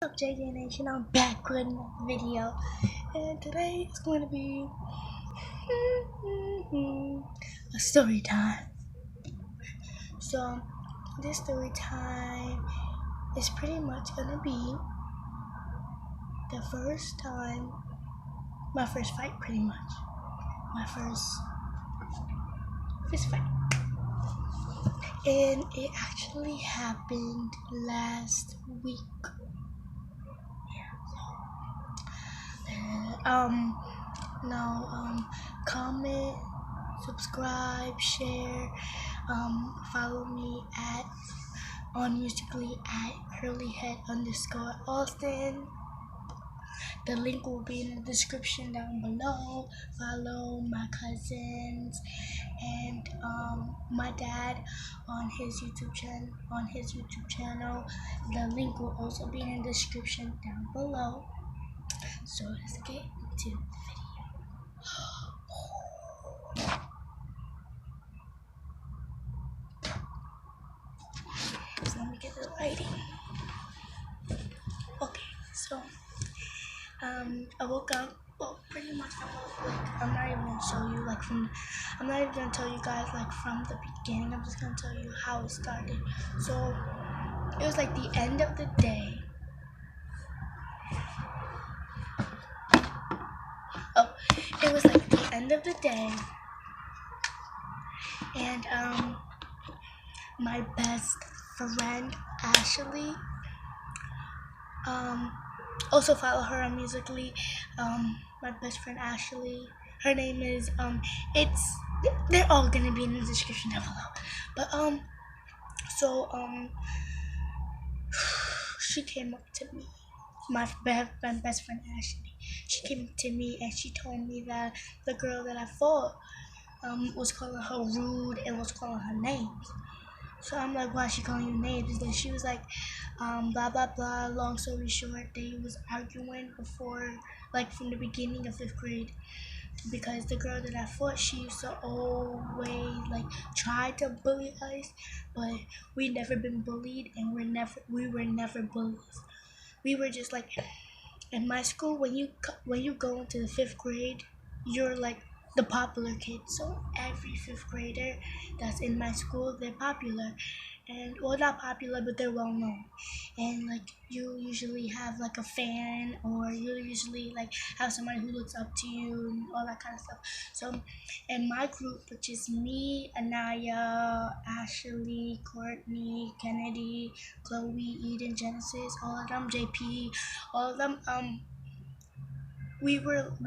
Up, JJ Nation? I'm back with another video, and today is going to be a story time. So, this story time is pretty much going to be the first time, my first fight, pretty much. My first fist fight. And it actually happened last week. Comment, subscribe, share, follow me on musically at curlyhead_Austin. The link will be in the description down below. Follow my cousins and my dad on his YouTube channel. The link will also be in the description down below. So let's get into the video. So let me get the lighting. Okay, so I woke up. Well, pretty much I'm not even gonna show you I'm not even gonna tell you guys from the beginning. I'm just gonna tell you how it started. So it was like the end of the day. It was like the end of the day, and my best friend Ashley. Also follow her on musically. My best friend Ashley. Her name is they're all gonna be in the description down below. But she came up to me. My best friend Ashley. She came up to me and she told me that the girl that I fought was calling her rude and was calling her names. So I'm like, why is she calling you names? And she was like, blah blah blah. Long story short, they was arguing before, from the beginning of 5th grade, because the girl that I fought, she used to always try to bully us, but we never been bullied, and we were never bullies. We were just in my school, when you go into the 5th grade, you're the popular kid. So every 5th grader that's in my school, they're popular, and well, not popular, but they're well known. And you usually have a fan, or you usually have somebody who looks up to you and all that kind of stuff. So in my group, which is me, Anaya, Ashley, Courtney, Kennedy, Chloe, Eden, Genesis, all of them, JP, all of them, we have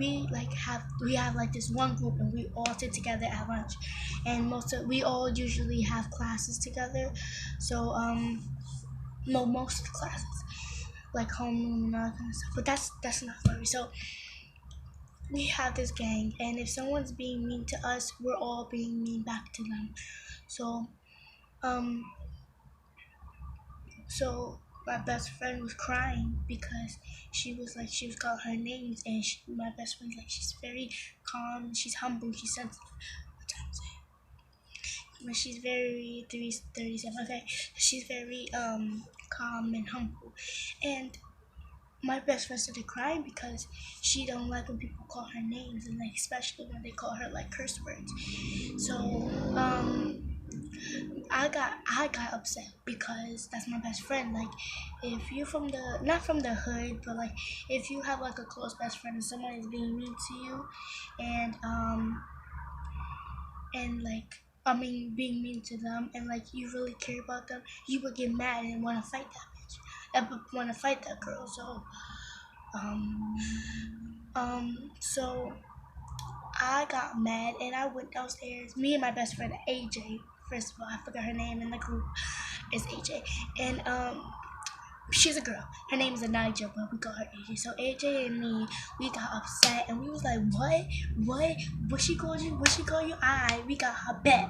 this one group, and we all sit together at lunch, and we all usually have classes together. So no, most of the classes, like homeroom and all that kind of stuff, but that's not funny. So we have this gang, and if someone's being mean to us, we're all being mean back to them. So um so my best friend was crying because she was calling her names, and my best friend's she's very calm, she's humble, she's sensitive. What time is it? But she's very 3:37. Okay, she's very calm and humble, and my best friend started crying because she don't like when people call her names, and especially when they call her curse words. So I got upset because that's my best friend. If you from the not from the hood, but if you have a close best friend and someone is being mean to you, and being mean to them, and you really care about them, you would get mad and want to fight that bitch, and want to fight that girl. So I got mad and I went downstairs. Me and my best friend AJ. First of all, I forgot her name in the group. Is AJ, and she's a girl. Her name is Anija, but we call her AJ. So AJ and me, we got upset, and we was like, what she called you? What she called you? We got her bet.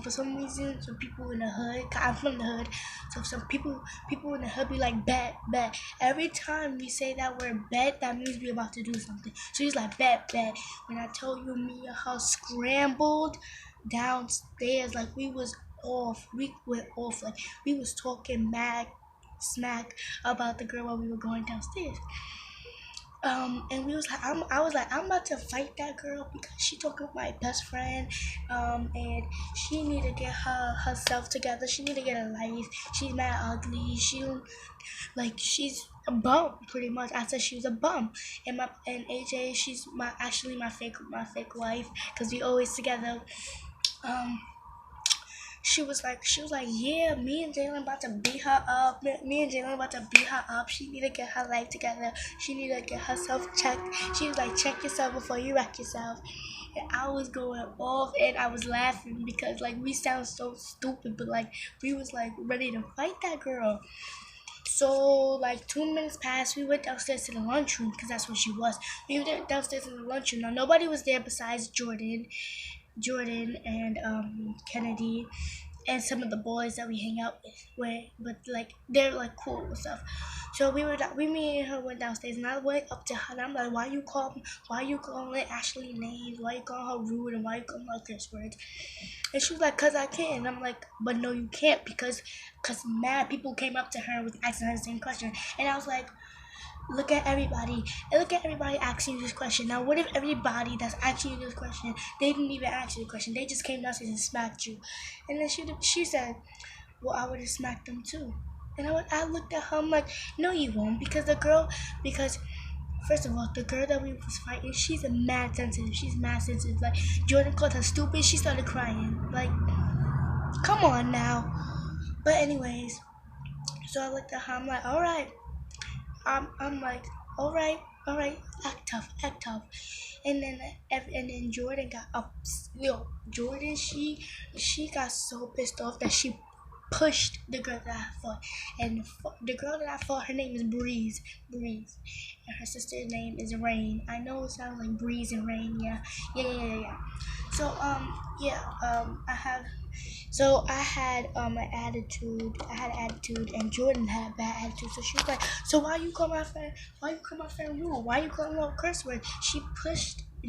For some reason, some people in the hood, 'cause I'm from the hood, so some people in the hood be like, bet. Every time we say that word bet, that means we about to do something. So he's like, bet. When I told you, me and her scrambled downstairs, we was off. We went off, we was talking mad smack about the girl while we were going downstairs. And we was like, I was like, I'm about to fight that girl because she talking with my best friend, and she need to get herself together. She need to get a life. She's mad ugly. She's a bum pretty much. I said she was a bum, and AJ, she's my fake wife because we always together. Um, she was like, yeah, me and Jalen about to beat her up. Me and Jalen about to beat her up. She need to get her life together. She need to get herself checked. She was like, check yourself before you wreck yourself. And I was going off and I was laughing because like we sound so stupid, but like we was like ready to fight that girl. So like 2 minutes passed, we went downstairs to the lunchroom because that's where she was. We went downstairs to the lunchroom. Now nobody was there besides Jordan and Kennedy and some of the boys that we hang out with, but like they're like cool and stuff. So me and her went downstairs, and I went up to her, and I'm like, why you calling Ashley names? Why you calling her rude, and why you calling her curse words? And she was like, cause I can. And I'm like, but no, you can't cause mad people came up to her and was asking her the same question, and I was like, look at everybody asking you this question. Now, what if everybody that's asking you this question, they didn't even ask you the question, they just came downstairs and smacked you? And then she said, well, I would have smacked them too. And I looked at her, I'm like, no, you won't, because first of all, the girl that we was fighting, she's mad sensitive. Like, Jordan called her stupid, she started crying. Like, come on now. But anyways, so I looked at her, I'm like, all right. I'm like, all right, act tough. And then Jordan got up. Jordan, she got so pissed off that she pushed the girl that I fought. And the girl that I fought, her name is Breeze, and her sister's name is Rain. I know it sounds like Breeze and Rain, yeah. So yeah, I have. So I had an attitude. And Jordan had bad attitude. So she was like, "So why you call my friend? Why you call my friend rude? Why you calling her a curse word?"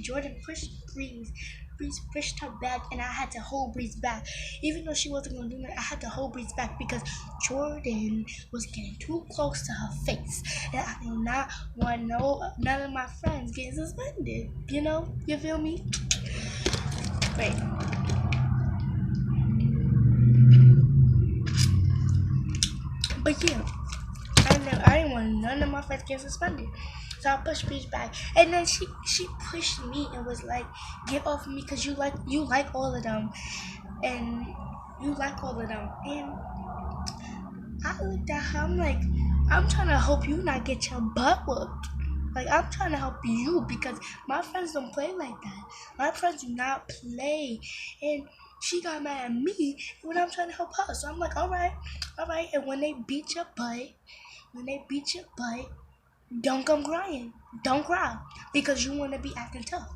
Jordan pushed Breeze. Breeze pushed her back, and I had to hold Breeze back. Even though she wasn't gonna do that, I had to hold Breeze back because Jordan was getting too close to her face, and I did not want none of my friends getting suspended. You feel me? Wait. But yeah, I didn't want none of my friends getting suspended. So I pushed Peach back, and then she pushed me and was like, "Get off me, cause you like all of them, and you like all of them." And I looked at her, I'm like, I'm trying to help you not get your butt whooped. Like, I'm trying to help you because my friends don't play like that. My friends do not play. And she got mad at me when I'm trying to help her. So I'm like, all right. And when they beat your butt, don't come crying. Don't cry because you want to be acting tough.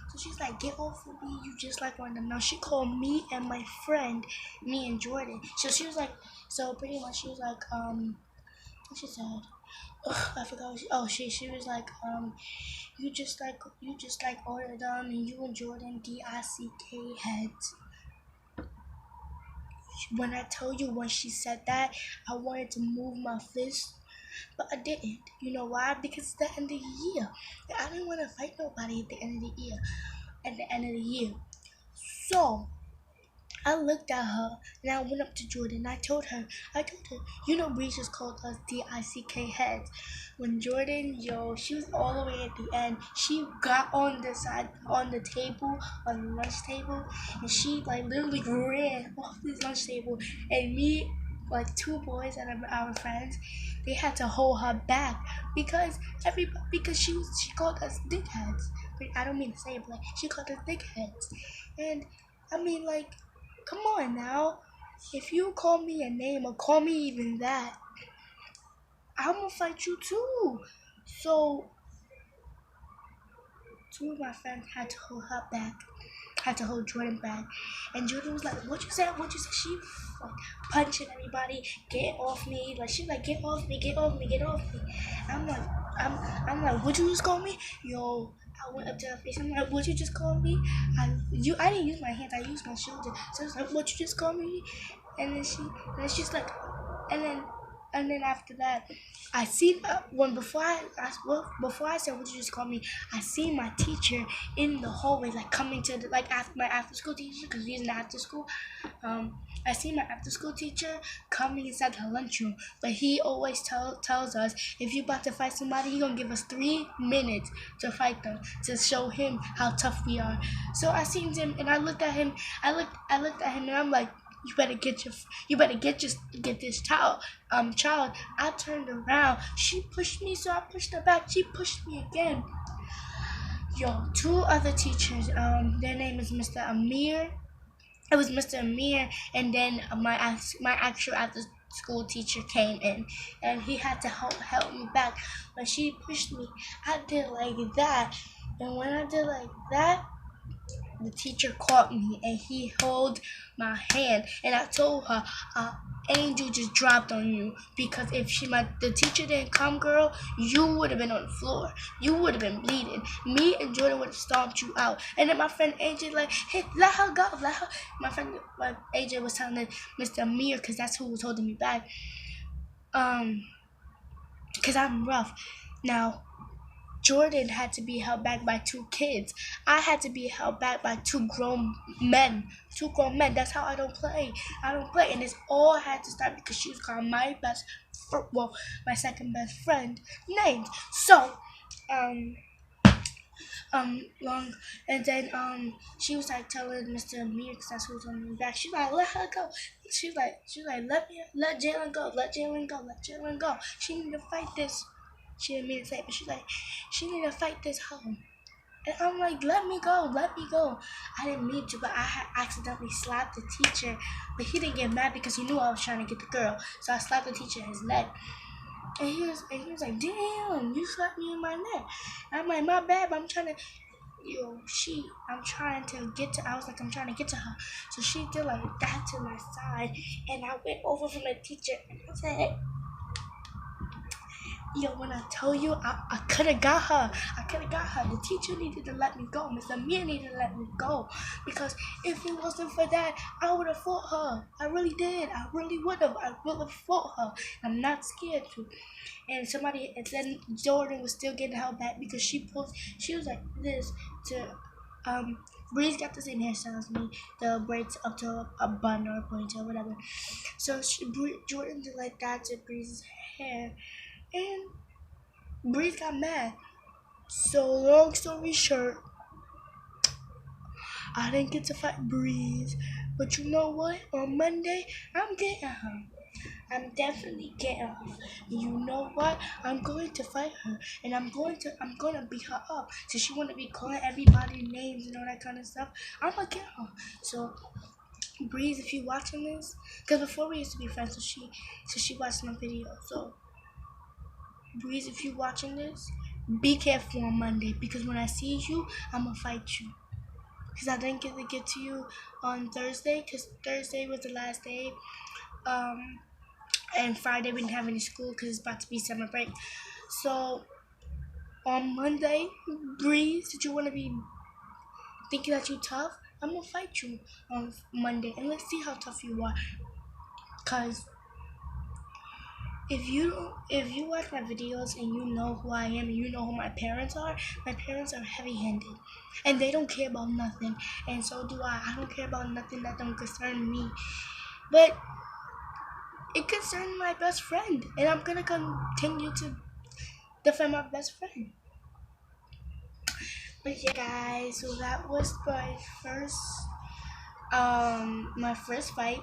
So she's like, get off of me. You just like one of them. Now she called me and my friend, me and Jordan. So she was like, so pretty much she was like, what she said? Ugh, I forgot. She was like, you just like all of them, and you and Jordan DICK heads. When I told you when she said that, I wanted to move my fist, but I didn't. You know why? Because it's the end of the year. I didn't want to fight nobody at the end of the year. So I looked at her and I went up to Jordan. I told her, Breeze just called us DICK heads. When Jordan, she was all the way at the end. She got on the side, on the table, on the lunch table, and she like literally ran off this lunch table. And me, like two boys that are our friends, they had to hold her back because she called us dickheads. I don't mean to say it, but she called us dickheads, and I mean like. Come on now. If you call me a name or call me even that, I'm gonna fight you too. So, two of my friends had to hold her back, had to hold Jordan back. And Jordan was like, what you said? She like punching everybody, get off me. Like, she like, get off me. I'm like, I'm like, would you just call me? I went up to her face. I'm like, would you just call me? I didn't use my hands. I used my shoulder. So I was like, would you just call me? And then she's like, and then And then after that, I seen when before I said what you just called me, I seen my teacher in the hallway, like coming to the, like after my after school teacher, because we in the after school. I seen my after school teacher coming inside the lunchroom, but he always tells us if you about to fight somebody, he gonna give us 3 minutes to fight them to show him how tough we are. So I seen him and I looked at him. I looked at him and I'm like, you better get this child. I turned around. She pushed me, so I pushed her back. She pushed me again. Yo, two other teachers. Their name is Mr. Amir. It was Mr. Amir, and then my actual after school teacher came in, and he had to help me back. When she pushed me, I did like that, and when I did like that, the teacher caught me and he held my hand and I told her, angel just dropped on you, because if the teacher didn't come, girl, you would have been on the floor. You would have been bleeding. Me and Jordan would have stomped you out. And then my friend AJ like, hey, let her go, let her. My friend AJ was telling Mr. Amir, because that's who was holding me back. Because I'm rough. Now, Jordan had to be held back by two kids. I had to be held back by two grown men. Two grown men. That's how I don't play. I don't play. And this all had to start because she was calling my second best friend named. So, long, and then, she was like telling Mr. Amir, because that's who was on me back. She's like, let her go. She's like, let Jalen go. Let Jalen go. Let Jalen go. She need to fight this. She didn't mean to say it, but she's like, she need to fight this hoe. And I'm like, let me go, let me go. I didn't mean to, but I had accidentally slapped the teacher. But he didn't get mad because he knew I was trying to get the girl. So I slapped the teacher in his neck. And he was like, damn, you slapped me in my neck. And I'm like, my bad, but I'm trying to, I'm trying to get to, I was like, I'm trying to get to her. So she did like that to my side. And I went over from the teacher and I said, yo, when I tell you, I could have got her. I could have got her. The teacher needed to let me go. Mr. Amir needed to let me go. Because if it wasn't for that, I would have fought her. I really did. I really would have. I would have fought her. I'm not scared to. And then Jordan was still getting held back because she was like this to, Breeze got the same hairstyle as me, the braids up to a bun or a ponytail, whatever. So Jordan did like that to Breeze's hair. And Breeze got mad. So long story short, I didn't get to fight Breeze. But you know what? On Monday, I'm getting her. I'm definitely getting her. And you know what? I'm going to fight her. And I'm gonna beat her up. So she wanna be calling everybody names and all that kind of stuff. I'm gonna get her. So Breeze, if you watching this, because before we used to be friends, so she watched my video. So Breeze, if you watching this, be careful on Monday, because when I see you, I'm gonna fight you. Because I didn't get to you on Thursday, because Thursday was the last day. And Friday we didn't have any school because it's about to be summer break. So on Monday, Breeze, did you want to be thinking that you tough? I'm gonna fight you on Monday, and let's see how tough you are. Cause if you watch my videos and you know who I am and you know who my parents are heavy-handed, and they don't care about nothing, and so do I. I don't care about nothing that don't concern me, but it concerns my best friend, and I'm gonna continue to defend my best friend. But yeah, guys, so that was my first fight.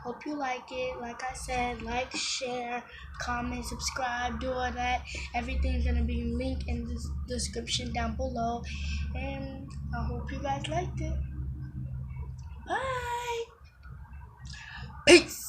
Hope you like it. Like I said, like, share, comment, subscribe, do all that. Everything's gonna be linked in the description down below. And I hope you guys liked it. Bye. Peace.